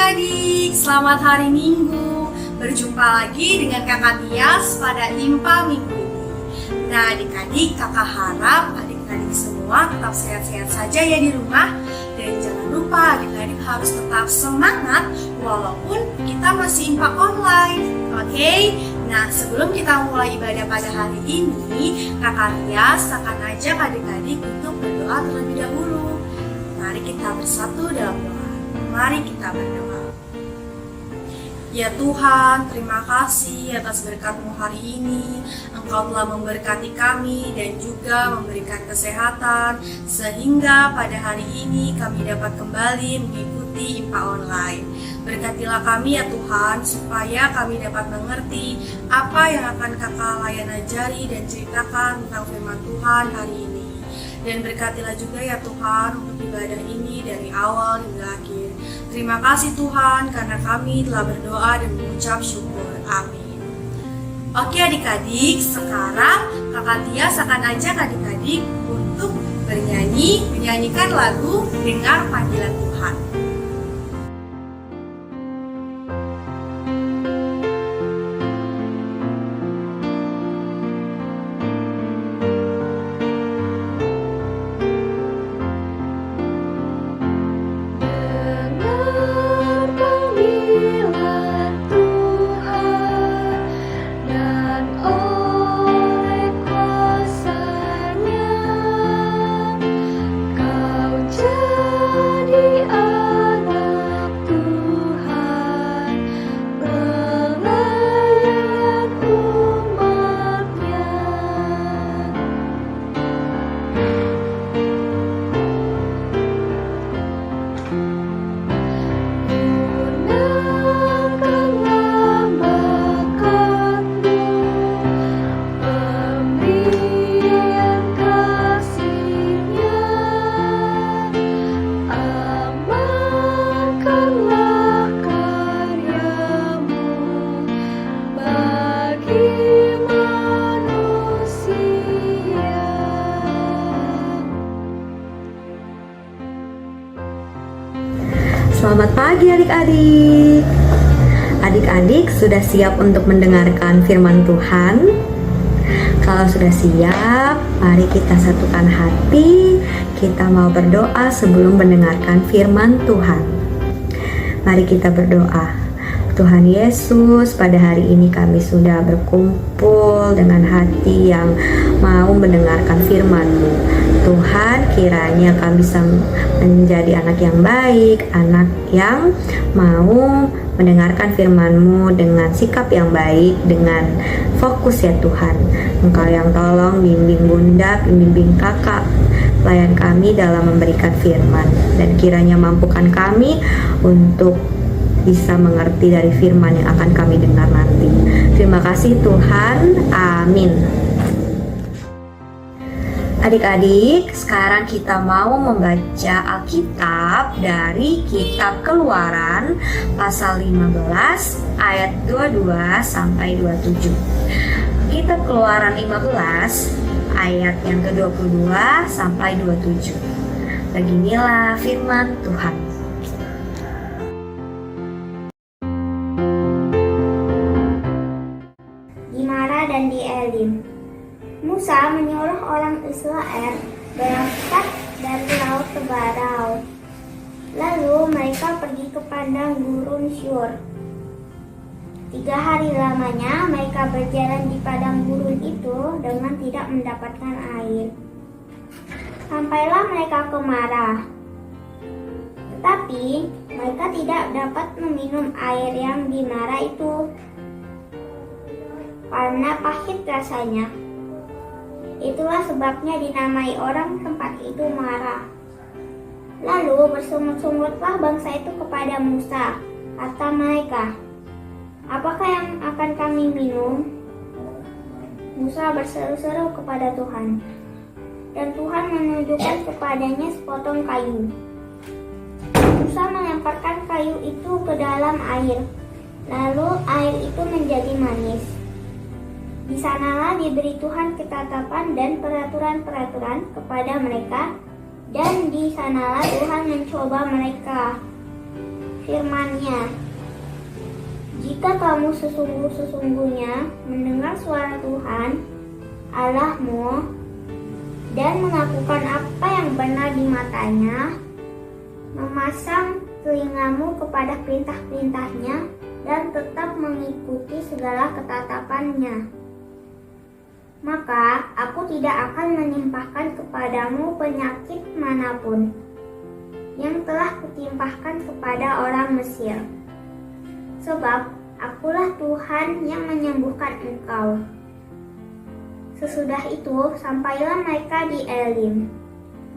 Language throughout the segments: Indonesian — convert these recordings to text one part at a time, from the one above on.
adik-adik, selamat hari Minggu. Berjumpa lagi dengan Kakak Tias pada IMPA minggu ini. Nah adik-adik, kakak harap adik-adik semua tetap sehat-sehat saja ya di rumah. Dan jangan lupa adik-adik harus tetap semangat walaupun kita masih IMPA online. Oke? Nah sebelum kita mulai ibadah pada hari ini, Kakak Tias akan ajak adik-adik untuk berdoa terlebih dahulu. Mari kita bersatu dalam doa. Mari kita berdoa. Ya Tuhan, terima kasih atas berkat-Mu hari ini. Engkau telah memberkati kami dan juga memberikan kesehatan, sehingga pada hari ini kami dapat kembali mengikuti IMPA online. Berkatilah kami ya Tuhan, supaya kami dapat mengerti apa yang akan Kakak Layan ajari dan ceritakan tentang firman Tuhan hari ini. Dan berkatilah juga ya Tuhan untuk ibadah ini dari awal hingga akhir. Terima kasih Tuhan karena kami telah berdoa dan mengucap syukur. Amin. Oke adik-adik, sekarang Kakak Tias akan ajak adik-adik untuk menyanyikan lagu Dengar Panggilan Tuhan. Selamat pagi adik-adik. Adik-adik sudah siap untuk mendengarkan firman Tuhan? Kalau sudah siap, mari kita satukan hati. Kita mau berdoa sebelum mendengarkan firman Tuhan. Mari kita berdoa. Tuhan Yesus, pada hari ini kami sudah berkumpul dengan hati yang mau mendengarkan firman-Mu. Tuhan, kiranya kami bisa menjadi anak yang baik, anak yang mau mendengarkan firman-Mu dengan sikap yang baik, dengan fokus ya Tuhan. Engkau yang tolong bimbing bunda, bimbing kakak, pelayan kami dalam memberikan firman. Dan kiranya mampukan kami untuk bisa mengerti dari firman yang akan kami dengar nanti. Terima kasih Tuhan, amin. Adik-adik, sekarang kita mau membaca Alkitab dari kitab Keluaran pasal 15 ayat 22 sampai 27. Kitab Keluaran 15 ayat yang ke-22 sampai 27. Beginilah firman Tuhan. Dan di Elim, Musa menyuruh orang Israel berangkat dari laut Tebarau. Lalu mereka pergi ke padang gurun Syur. 3 hari lamanya mereka berjalan di padang gurun itu dengan tidak mendapatkan air. Sampailah mereka ke Marah. Tetapi mereka tidak dapat meminum air yang di Marah itu, karena pahit rasanya. Itulah sebabnya dinamai orang tempat itu Marah. Lalu bersungut-sungutlah bangsa itu kepada Musa. Kata mereka, "Apakah yang akan kami minum?" Musa berseru-seru kepada Tuhan, dan Tuhan menunjukkan kepadanya sepotong kayu. Musa melemparkan kayu itu ke dalam air, lalu air itu menjadi manis. Di sanalah diberi Tuhan ketetapan dan peraturan-peraturan kepada mereka, dan di sanalah Tuhan mencoba mereka. firman-Nya. Jika kamu sesungguh-sesungguhnya mendengar suara Tuhan Allahmu dan melakukan apa yang benar di matanya, memasang telingamu kepada perintah-perintahnya dan tetap mengikuti segala ketetapannya, maka aku tidak akan menimpahkan kepadamu penyakit manapun yang telah kutimpahkan kepada orang Mesir. Sebab akulah Tuhan yang menyembuhkan engkau. Sesudah itu sampailah mereka di Elim.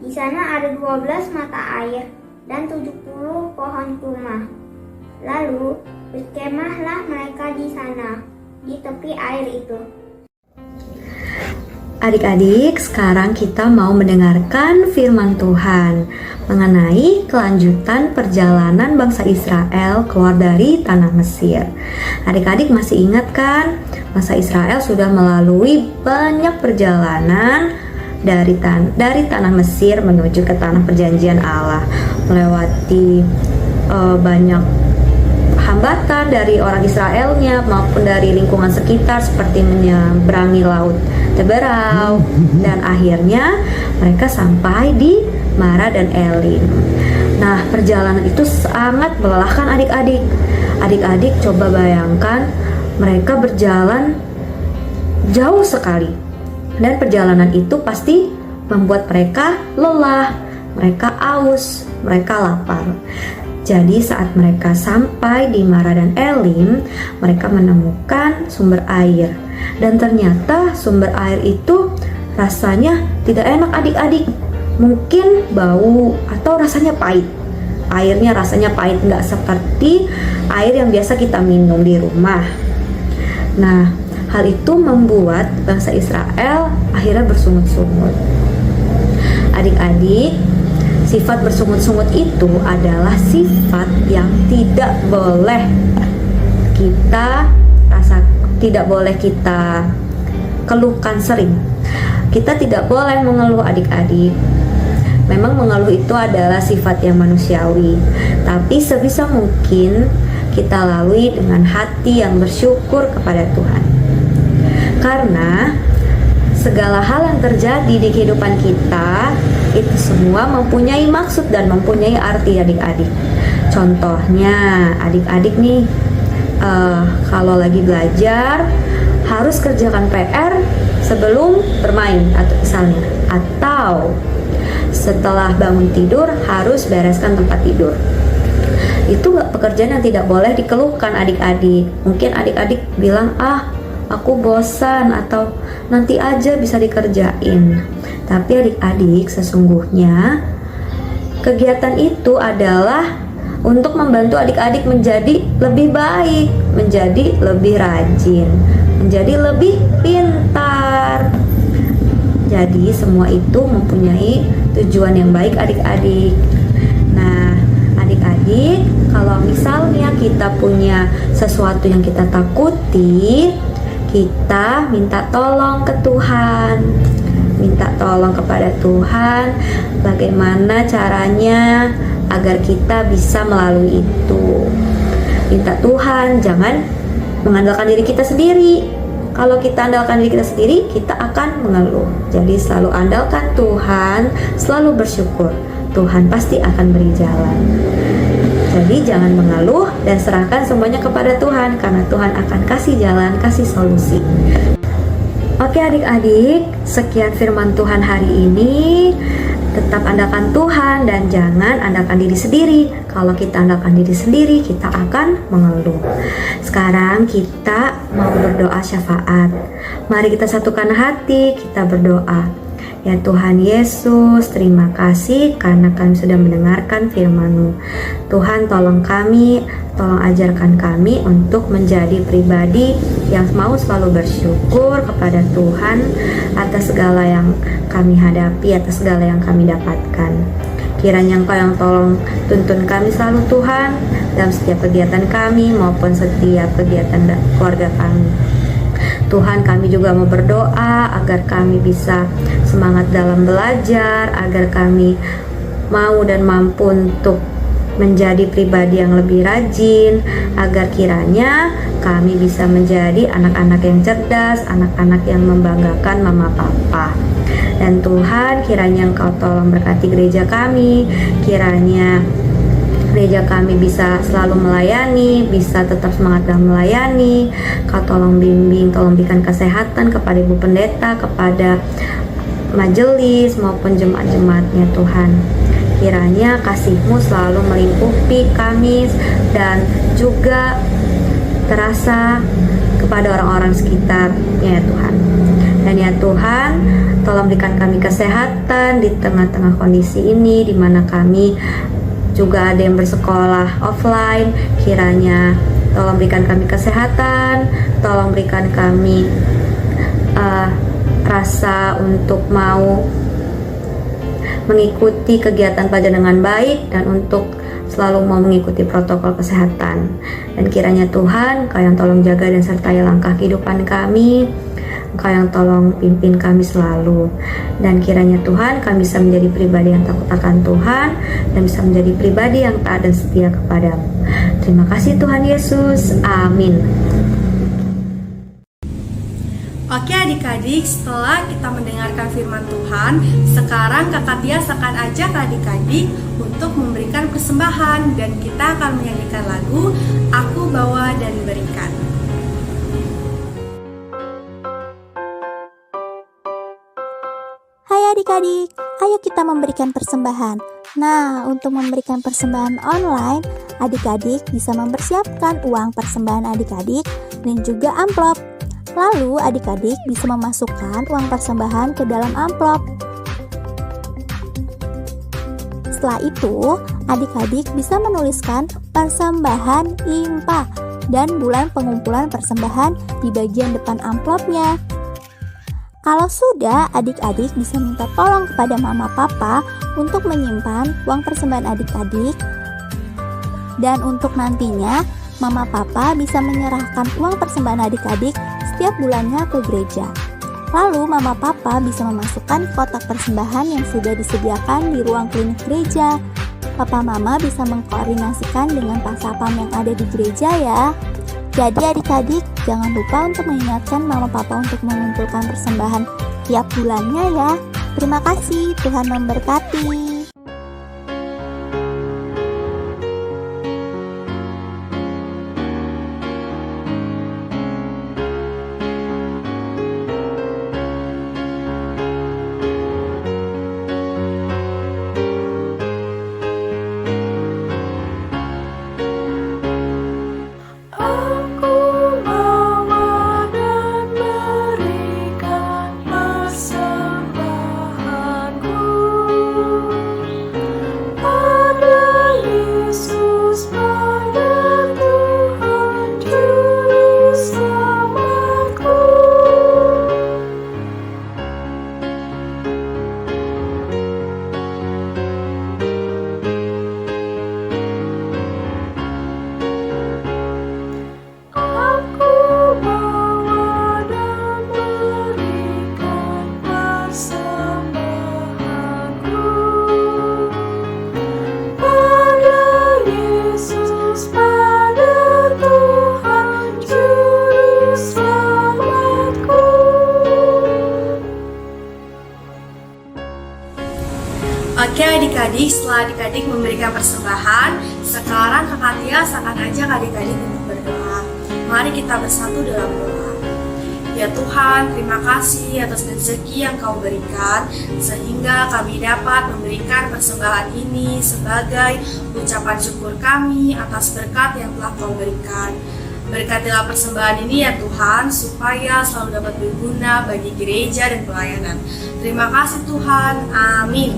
Di sana ada 12 mata air dan 70 pohon kurma. Lalu berkemahlah mereka di sana, di tepi air itu. Adik-adik, sekarang kita mau mendengarkan firman Tuhan mengenai kelanjutan perjalanan bangsa Israel keluar dari tanah Mesir. Adik-adik masih ingat kan? Bangsa Israel sudah melalui banyak perjalanan dari tanah Mesir menuju ke tanah perjanjian Allah, melewati banyak hambatan dari orang Israelnya maupun dari lingkungan sekitar seperti menyeberangi laut Teberau, dan akhirnya mereka sampai di Mara dan Elim. Nah, perjalanan itu sangat melelahkan adik-adik. Adik-adik coba bayangkan mereka berjalan jauh sekali, dan perjalanan itu pasti membuat mereka lelah, mereka aus, mereka lapar. Jadi saat mereka sampai di Mara dan Elim, mereka menemukan sumber air. Dan ternyata sumber air itu rasanya tidak enak adik-adik. Mungkin bau atau rasanya pahit. Airnya rasanya pahit, nggak seperti air yang biasa kita minum di rumah. Nah, hal itu membuat bangsa Israel akhirnya bersungut-sungut. Adik-adik, sifat bersungut-sungut itu adalah sifat yang tidak boleh kita keluhkan sering. Kita tidak boleh mengeluh adik-adik. Memang mengeluh itu adalah sifat yang manusiawi, tapi sebisa mungkin kita lalui dengan hati yang bersyukur kepada Tuhan. Karena segala hal yang terjadi di kehidupan kita itu semua mempunyai maksud dan mempunyai arti adik-adik. Contohnya adik-adik nih, kalau lagi belajar harus kerjakan PR sebelum bermain atau setelah bangun tidur harus bereskan tempat tidur. Itu pekerjaan yang tidak boleh dikeluhkan adik-adik. Mungkin adik-adik bilang, aku bosan atau nanti aja bisa dikerjain. Tapi adik-adik, sesungguhnya kegiatan itu adalah untuk membantu adik-adik menjadi lebih baik, menjadi lebih rajin, menjadi lebih pintar. Jadi semua itu mempunyai tujuan yang baik adik-adik. Nah, adik-adik, kalau misalnya kita punya sesuatu yang kita takuti, kita minta tolong ke Tuhan. Minta tolong kepada Tuhan bagaimana caranya agar kita bisa melalui itu. Minta Tuhan, jangan mengandalkan diri kita sendiri. Kalau kita andalkan diri kita sendiri, kita akan mengeluh. Jadi selalu andalkan Tuhan, selalu bersyukur. Tuhan pasti akan beri jalan. Jadi jangan mengeluh dan serahkan semuanya kepada Tuhan, karena Tuhan akan kasih jalan, kasih solusi. Oke adik-adik, sekian firman Tuhan hari ini. Tetap andalkan Tuhan dan jangan andalkan diri sendiri. Kalau kita andalkan diri sendiri, kita akan mengeluh. Sekarang kita mau berdoa syafaat. Mari kita satukan hati, kita berdoa. Ya Tuhan Yesus, terima kasih karena kami sudah mendengarkan firman-Mu. Tuhan, tolong kami, tolong ajarkan kami untuk menjadi pribadi yang mau selalu bersyukur kepada Tuhan atas segala yang kami hadapi, atas segala yang kami dapatkan. Kiranya Engkau yang tolong tuntun kami selalu Tuhan, dalam setiap kegiatan kami maupun setiap kegiatan keluarga kami. Tuhan, kami juga mau berdoa agar kami bisa semangat dalam belajar, agar kami mau dan mampu untuk menjadi pribadi yang lebih rajin, agar kiranya kami bisa menjadi anak-anak yang cerdas, anak-anak yang membanggakan mama papa. Dan Tuhan, kiranya Engkau tolong berkati gereja kami, kiranya gereja kami bisa selalu melayani, bisa tetap semangat dalam melayani. Kau tolong bimbing, tolong berikan kesehatan kepada Ibu Pendeta, kepada majelis maupun jemaat-jemaatnya Tuhan. Kiranya kasih-Mu selalu melingkupi kami dan juga terasa kepada orang-orang sekitarnya ya Tuhan. Dan ya Tuhan, tolong berikan kami kesehatan di tengah-tengah kondisi ini, di mana kami juga ada yang bersekolah offline. Kiranya tolong berikan kami kesehatan, tolong berikan kami rasa untuk mau mengikuti kegiatan pelajar dengan baik dan untuk selalu mau mengikuti protokol kesehatan. Dan kiranya Tuhan, Engkau yang tolong jaga dan sertai langkah kehidupan kami, Engkau yang tolong pimpin kami selalu. Dan kiranya Tuhan, kami bisa menjadi pribadi yang takut akan Tuhan dan bisa menjadi pribadi yang taat dan setia kepadamu. Terima kasih Tuhan Yesus. Amin. Oke adik-adik, setelah kita mendengarkan firman Tuhan, sekarang Kakak Tias akan ajak adik-adik untuk memberikan persembahan, dan kita akan menyanyikan lagu Aku Bawa dan Berikan. Hai adik-adik, ayo kita memberikan persembahan. Nah, untuk memberikan persembahan online, adik-adik bisa mempersiapkan uang persembahan adik-adik dan juga amplop. Lalu adik-adik bisa memasukkan uang persembahan ke dalam amplop. Setelah itu, adik-adik bisa menuliskan persembahan IMPA dan bulan pengumpulan persembahan di bagian depan amplopnya. Kalau sudah, adik-adik bisa minta tolong kepada mama papa untuk menyimpan uang persembahan adik-adik. Dan untuk nantinya, mama papa bisa menyerahkan uang persembahan adik-adik setiap bulannya ke gereja. Lalu mama papa bisa memasukkan kotak persembahan yang sudah disediakan di ruang klinik gereja. Papa mama bisa mengkoordinasikan dengan Pak Sapam yang ada di gereja ya. Jadi adik-adik jangan lupa untuk mengingatkan mama papa untuk mengumpulkan persembahan tiap bulannya ya. Terima kasih, Tuhan memberkati. Oke adik-adik, setelah adik-adik memberikan persembahan, sekarang Kakak Tias akan ajak adik-adik untuk berdoa. Mari kita bersatu dalam doa. Ya Tuhan, terima kasih atas rezeki yang Kau berikan, sehingga kami dapat memberikan persembahan ini sebagai ucapan syukur kami atas berkat yang telah Kau berikan. Berkatilah persembahan ini ya Tuhan, supaya selalu dapat berguna bagi gereja dan pelayanan. Terima kasih Tuhan, amin.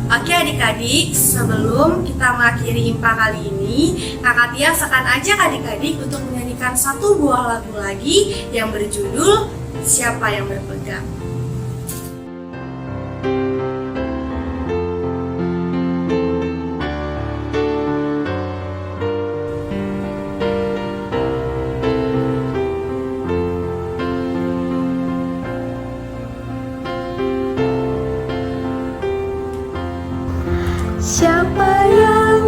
Oke adik-adik, sebelum kita mengakhiri IMPA kali ini, Kakak Tias akan ajak adik-adik untuk menyanyikan satu buah lagu lagi yang berjudul Siapa Yang Berpegang. Siapa yang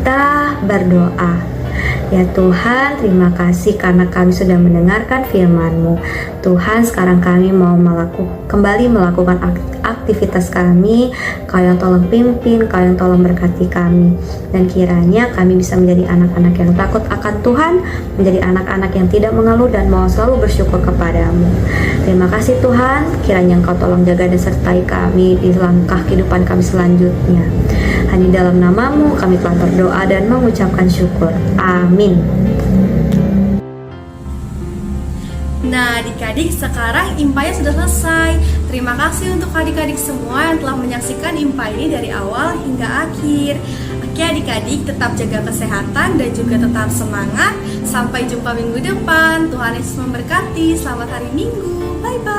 kita berdoa. Ya Tuhan, terima kasih karena kami sudah mendengarkan firman-Mu. Tuhan, sekarang kami mau kembali melakukan aktivitas kami. Kau yang tolong pimpin, Kau yang tolong berkati kami. Dan kiranya kami bisa menjadi anak-anak yang takut akan Tuhan, menjadi anak-anak yang tidak mengeluh dan mau selalu bersyukur kepadamu. Terima kasih Tuhan, kiranya Engkau tolong jaga dan sertai kami di langkah kehidupan kami selanjutnya. Hanya dalam nama-Mu kami telah berdoa dan mengucapkan syukur. Amin. Nah, adik-adik, sekarang IMPA-nya sudah selesai. Terima kasih untuk adik-adik semua yang telah menyaksikan IMPA ini dari awal hingga akhir. Oke adik-adik, tetap jaga kesehatan dan juga tetap semangat. Sampai jumpa minggu depan. Tuhan Yesus memberkati. Selamat hari Minggu. Bye-bye.